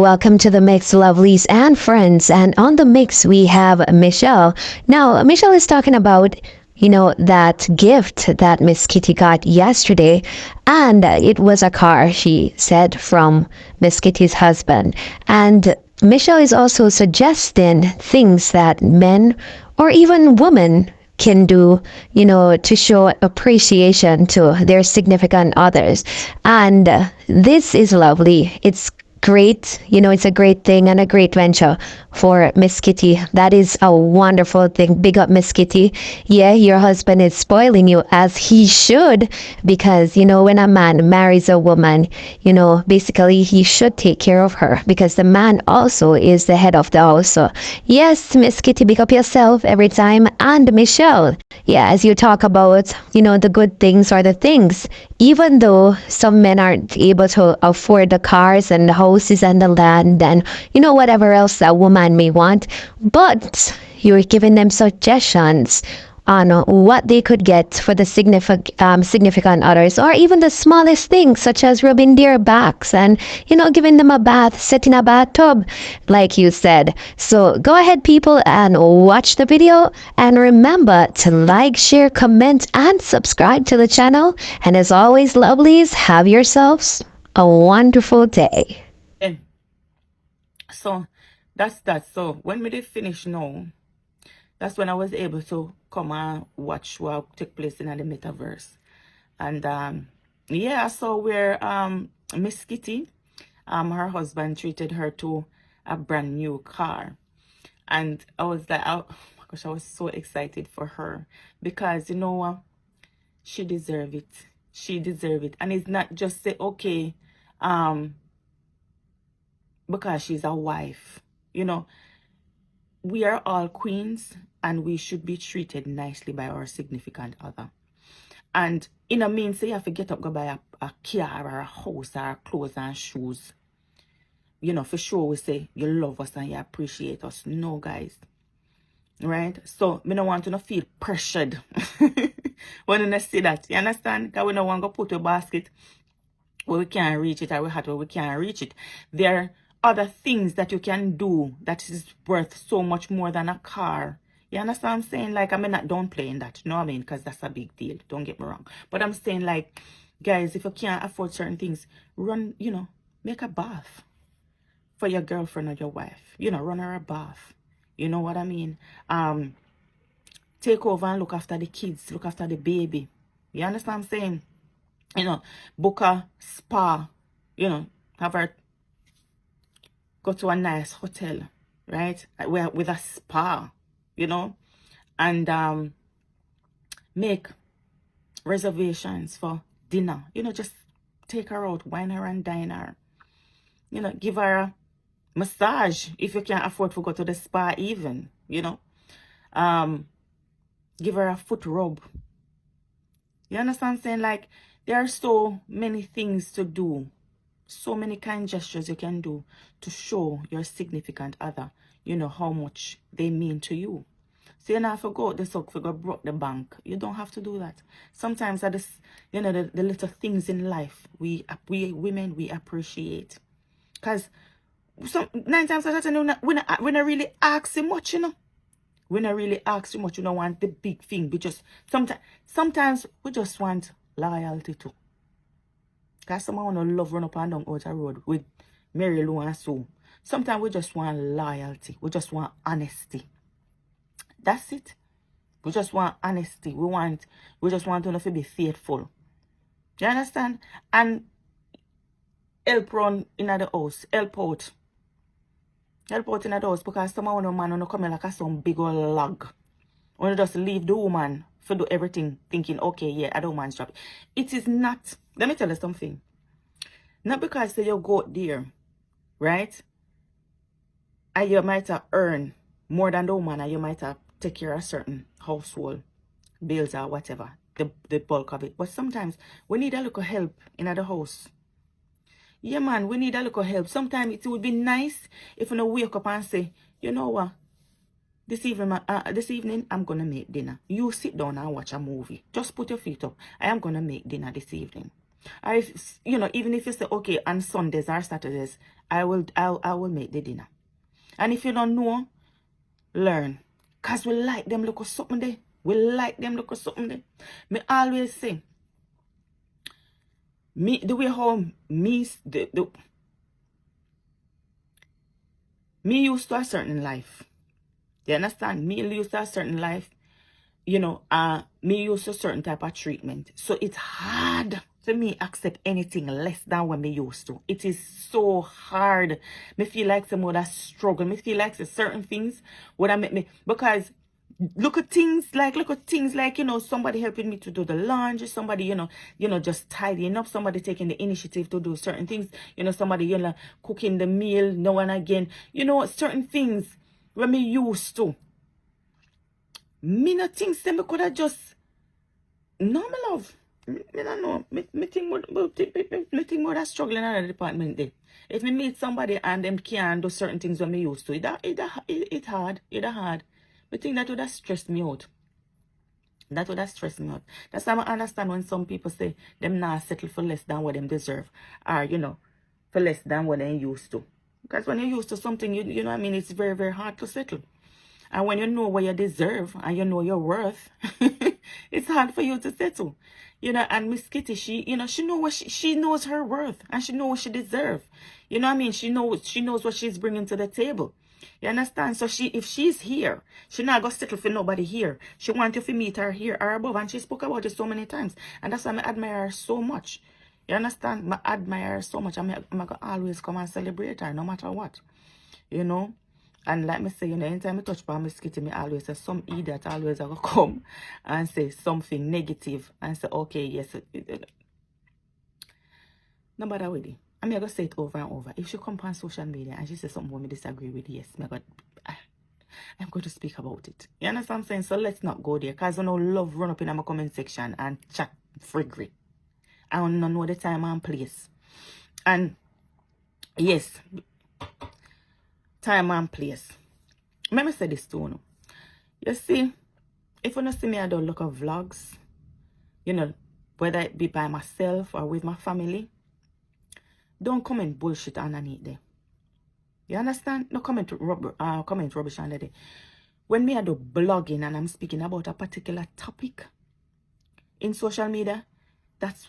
welcome to the mix, lovelies and friends. And on the mix, we have Michelle. Now, Michelle is talking about, that gift that Miss Kitty got yesterday. And it was a car, she said, from Miss Kitty's husband. And Michelle is also suggesting things that men or even women can do, to show appreciation to their significant others. And this is lovely. It's great. It's a great thing and a great venture for Miss Kitty. That is a wonderful thing. Big up, Miss Kitty. Yeah, your husband is spoiling you as he should, because, when a man marries a woman, basically he should take care of her because the man also is the head of the house. So, yes, Miss Kitty, big up yourself every time. And Michelle, yeah, as you talk about, the good things are the things, even though some men aren't able to afford the cars and the houses and the land and, whatever else that woman may want, but you're giving them suggestions on what they could get for the significant others, or even the smallest things, such as rubbing their backs and, giving them a bath, setting a bathtub, like you said. So go ahead, people, and watch the video. And remember to like, share, comment, and subscribe to the channel. And as always, lovelies, have yourselves a wonderful day. So that's that. So when we did finish now, that's when I was able to come and watch what took place in the metaverse. And yeah, so where Miss Kitty, her husband treated her to a brand new car. And I was like, oh my gosh, I was so excited for her because she deserves it. She deserves it. And it's not just say, okay, because she's a wife. We are all queens and we should be treated nicely by our significant other. And in a means, you have to get up, go buy a car or a house or clothes and shoes. For sure we say you love us and you appreciate us. No, guys. Right? So, me don't want to feel pressured when I see that. You understand? Because we don't want to put a basket where we can't reach it, or we have where we can't reach it. There are other things that you can do that is worth so much more than a car. You understand what I'm saying? Like, I mean, not downplaying that, you know what I mean? Because that's a big deal. Don't get me wrong. But I'm saying, like, guys, if you can't afford certain things, run, make a bath for your girlfriend or your wife. Run her a bath. You know what I mean? Take over and look after the kids, look after the baby. You understand what I'm saying? Book a spa, have her go to a nice hotel, right? With a spa, and make reservations for dinner. Just take her out, wine her and dine her. Give her a massage if you can't afford to go to the spa even, give her a foot rub. You understand what I'm saying? Like, there are so many things to do. So many kind gestures you can do to show your significant other, how much they mean to you. So you don't have to go out the sock for go broke the bank. You don't have to do that. Sometimes that is, the little things in life we women we appreciate. Because 9 times out of 10 we not really ask you much, We not really ask you much. You don't want the big thing. We just sometimes we just want loyalty too. Because someone want to love run up and down out the road with Mary Lou and Sue. Sometimes we just want loyalty. We just want honesty. That's it. We just want honesty. We just want to be faithful. You understand? And help run in the house. Help out. Help out in the house because someone man come in like some big old log. When you just leave the woman to do everything thinking, okay, yeah, I don't mind job. It is not. Let me tell you something. Not because you go there, right? And you might have earned more than the woman, and you might have take care of certain household bills or whatever, the bulk of it. But sometimes we need a little help in the house. Yeah, man, we need a little help. Sometimes it would be nice if you wake up and say, you know what? This evening, I'm going to make dinner. You sit down and watch a movie. Just put your feet up. I am going to make dinner this evening. Or if, you know, even if you say, okay, on Sundays or Saturdays, I will make the dinner. And if you don't know, learn. Because we like them look of something there. We like them look of something there. Me always say, the way how me used to a certain life. You understand? Me used to a certain life. You know, me used to a certain type of treatment. So it's hard for me accept anything less than what me used to. It is so hard. Me feel like some other struggle. Me feel like certain things would make me, because look at things like, you know, somebody helping me to do the laundry, somebody, you know, just tidying up, somebody taking the initiative to do certain things, you know, somebody, you know, cooking the meal now and again, you know, certain things when me used to. Me not think say me could have just, no, my love. Me don't know. Me think more that struggling in the department there. If me meet somebody and them can't do certain things when me used to, it hard. It hard. Me think that would have stressed me out. That would have stressed me out. That's why I understand when some people say them not settle for less than what them deserve. Or, you know, for less than what they used to. Because when you're used to something, you know what I mean, it's very, very hard to settle. And when you know what you deserve and you know your worth, it's hard for you to settle. You know, and Miss Kitty, she, you know, she knows her worth and she knows what she deserves. You know what I mean? She knows what she's bringing to the table. You understand? So if she's here, she not gonna settle for nobody here. She wants you to meet her here or above, and she spoke about it so many times. And that's why I admire her so much. You understand? I admire her so much. I'm gonna always come and celebrate her no matter what. You know? And like me say, you know, anytime I touch upon Miss Kitty, me always say some idiot always gonna come and say something negative and say, okay, yes. No matter with it. I'm gonna say it over and over. If she come on social media and she says something we disagree with, yes, I'm going to speak about it. You understand what I'm saying? So let's not go there. Because I don't love run up in my comment section and chat friggery. I don't know the time and place. And yes, time and place. Let me say this to you. You see, if you don't see me, I do a lot of vlogs, you know, whether it be by myself or with my family, don't comment bullshit underneath there. You understand? No comment rubbish under there. When me I do blogging and I'm speaking about a particular topic in social media, that's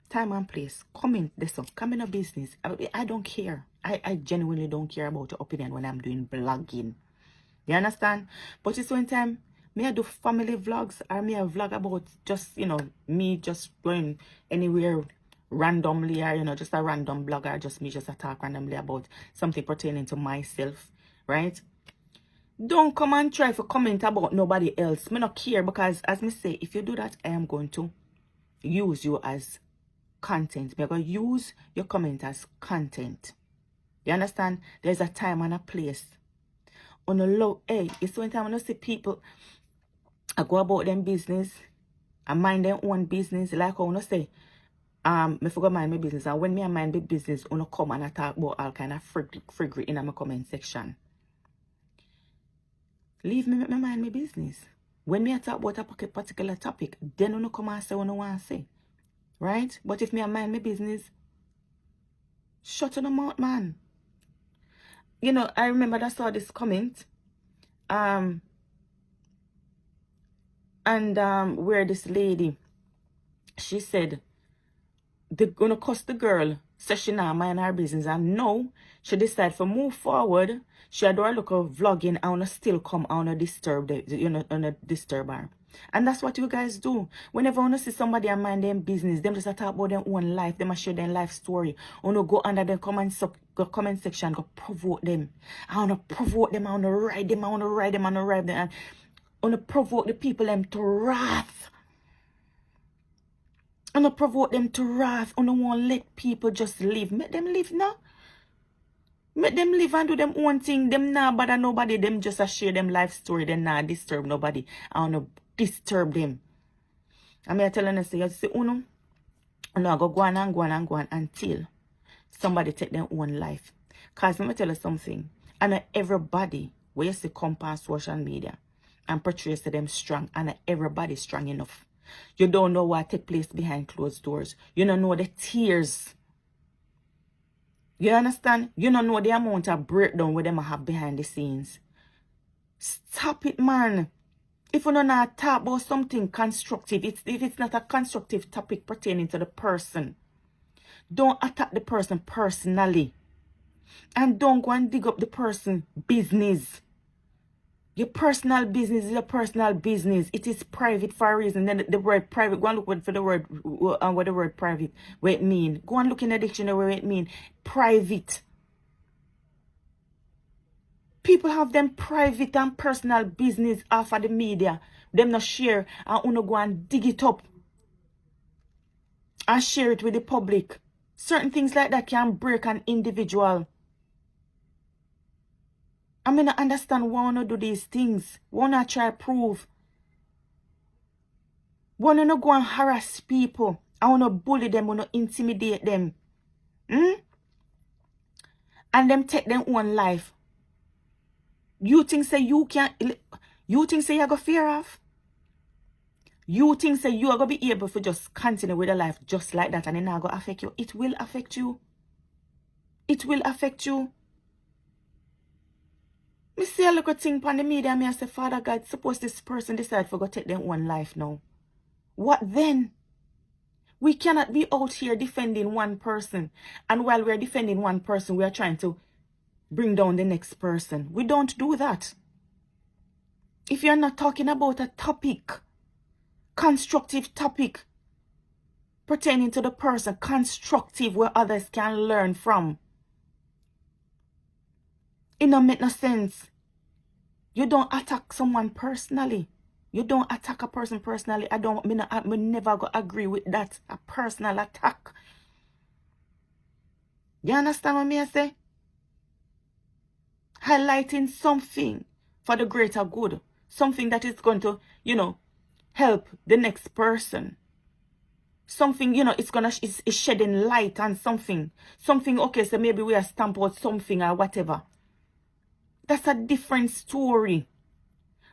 time and place. Comment this up. Come in a business. I don't care. I genuinely don't care about your opinion when I'm doing blogging. You understand? But it's one time, me I do family vlogs or me I vlog about just, you know, me just going anywhere randomly, or, you know, just a random blogger, just me just talk randomly about something pertaining to myself, right? Don't come and try to comment about nobody else. Me not care, because as me say, if you do that, I am going to use you as content. Me going to use your comment as content. You understand? There's a time and a place. On a low, hey, it's one time when I see people, I go about them business, I mind their own business, like I want to say, me forgot mind my business, and when me I mind my business, I come and I talk about all kind of friggery in my comment section. Leave me mind my business. When me I talk about a particular topic, then I come and say what I want to say. Right? But if me I mind my business, shut your mouth, man. You know, I remember I saw this comment, and where this lady, she said, they're gonna cuss the girl, so she not mind her business, and now she decide to move forward. She had a look of vlogging, I wanna still come, I wanna disturb the, you know, wanna disturb her. And that's what you guys do. Whenever I wanna see somebody and mind them business, them just talk about their own life, them share their life story. I wanna go under the comment section, go provoke them. I wanna provoke them, I wanna ride them, I wanna ride them, I wanna ride them, and I wanna provoke the people them to wrath. I wanna provoke them to wrath. I don't want to let people just live. Make them live now. Make them live and do them own thing. Them not bother nobody. Them just share them life story. Them not disturb nobody. I want to disturb them. I mean, I tell them, say, you see, uno, I go on and go on and go on until somebody take their own life. Because let me tell you something. And not everybody where you see come on social media and portray to them strong, and not everybody strong enough. You don't know what take place behind closed doors. You don't know the tears. You understand? You don't know the amount of breakdown where them have behind the scenes. Stop it, man. If you don't talk about something constructive, if it's not a constructive topic pertaining to the person, don't attack the person personally. And don't go and dig up the person business. Your personal business is your personal business. It is private for a reason. Then the word private, go and look for the word, what the word private, what it mean. Go and look in the dictionary what it mean. Private. People have them private and personal business off of the media. Them not share and uno go and dig it up and share it with the public. Certain things like that can break an individual. I mean, I understand why wanna do these things. Wanna try prove. Wanna go and harass people. I wanna bully them, wanna intimidate them. And them take their own life. You think say you can't, you think say you go fear of? You think say you are going to be able to just continue with your life just like that and it not going to affect you? It will affect you. It will affect you. Me see a little thing on the media and I say, Father God, suppose this person decide to go take their own life now. What then? We cannot be out here defending one person. And while we're defending one person, we are trying to bring down the next person. We don't do that. If you're not talking about a topic, constructive topic pertaining to the person, constructive where others can learn from, it don't make no sense. You don't attack someone personally. You don't attack a person personally. I never go agree with that. A personal attack. You understand what me I say? Highlighting something for the greater good. Something that is going to, help the next person. Something, it's shedding light on something. Something, okay, so maybe we are stamp out something or whatever. That's a different story.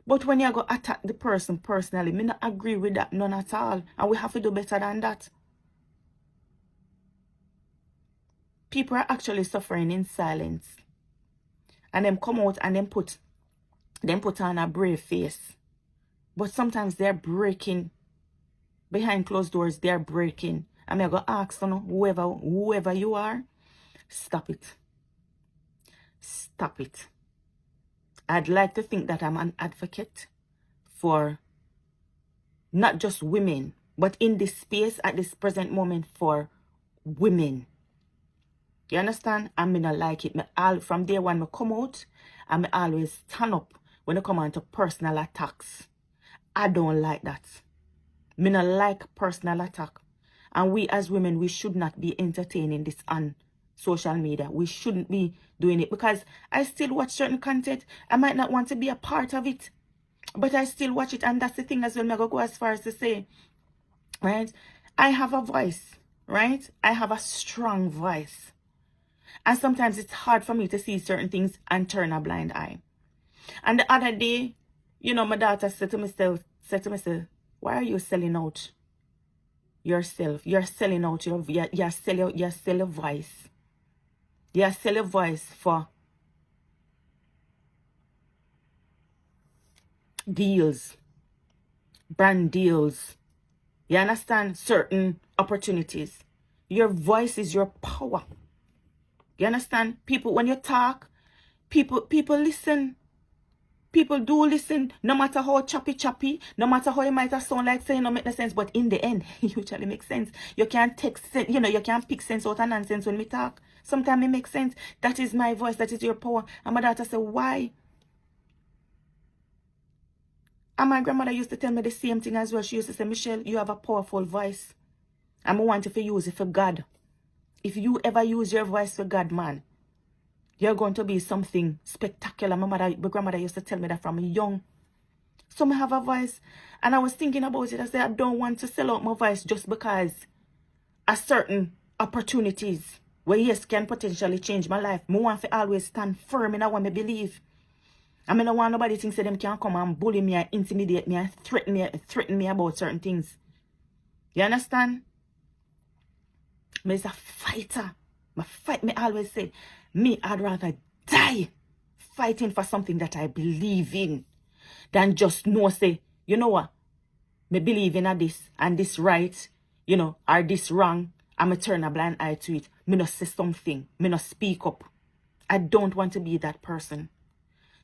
But when you go attack the person personally, me not agree with that, none at all. And we have to do better than that. People are actually suffering in silence. And them come out and them put on a brave face. But sometimes they're breaking. Behind closed doors, they're breaking. I'm going to ask whoever you are, stop it. Stop it. I'd like to think that I'm an advocate for not just women, but in this space at this present moment for women. You understand? I'm not like it. From day one, I come out, and I always stand up when I come on to personal attacks. I don't like that. Me not like personal attack. And we as women, we should not be entertaining this on social media. We shouldn't be doing it because I still watch certain content. I might not want to be a part of it, but I still watch it. And that's the thing as well. I'm going to go as far as to say, right? I have a voice, right? I have a strong voice. And sometimes it's hard for me to see certain things and turn a blind eye. And the other day, my daughter said to me, why are you selling out yourself? You're selling out your voice. You sell your voice for deals, brand deals. You understand? Certain opportunities. Your voice is your power. You understand? People, when you talk, people listen. People do listen, no matter how choppy, no matter how it might sound like saying no make no sense, but in the end, it usually makes sense. You can't take sense, you can't pick sense out of nonsense when we talk. Sometimes it makes sense. That is my voice, that is your power. And my daughter said, why? And my grandmother used to tell me the same thing as well. She used to say, Michelle, you have a powerful voice. And I want you to use it for God. If you ever use your voice for God, man, you're going to be something spectacular. My grandmother used to tell me that from young. So I have a voice. And I was thinking about it. I said, I don't want to sell out my voice just because a certain opportunities where yes can potentially change my life. I want to always stand firm in what I believe. I mean, I want nobody think that them can come and bully me and intimidate me and threaten me about certain things. You understand? Me is a fighter. Me always say, me, I'd rather die fighting for something that I believe in than just know, say, you know what? Me believe in a this and this right, you know, or this wrong. I'ma turn a blind eye to it. Me not say something. Me not speak up. I don't want to be that person.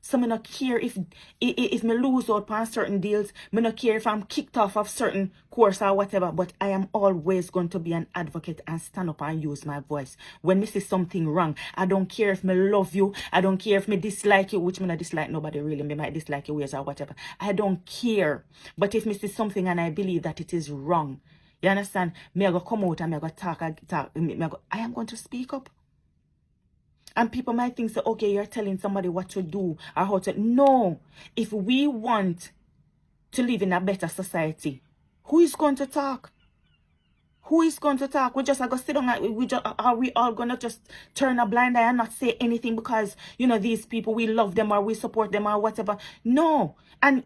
So me not care if me lose out on certain deals. Me not care if I'm kicked off of certain course or whatever. But I am always going to be an advocate and stand up and use my voice. When me see something wrong, I don't care if me love you. I don't care if me dislike you, which me not dislike nobody really. Me might dislike your ways or whatever. I don't care. But if me see something and I believe that it is wrong, you understand? Me I go come out and me I go talk. I am going to speak up. And people might think, so, okay, you're telling somebody what to do or how to. No. If we want to live in a better society, who is going to talk? Who is going to talk? We just are going to sit down and are we all going to just turn a blind eye and not say anything because, you know, these people, we love them or we support them or whatever? No. And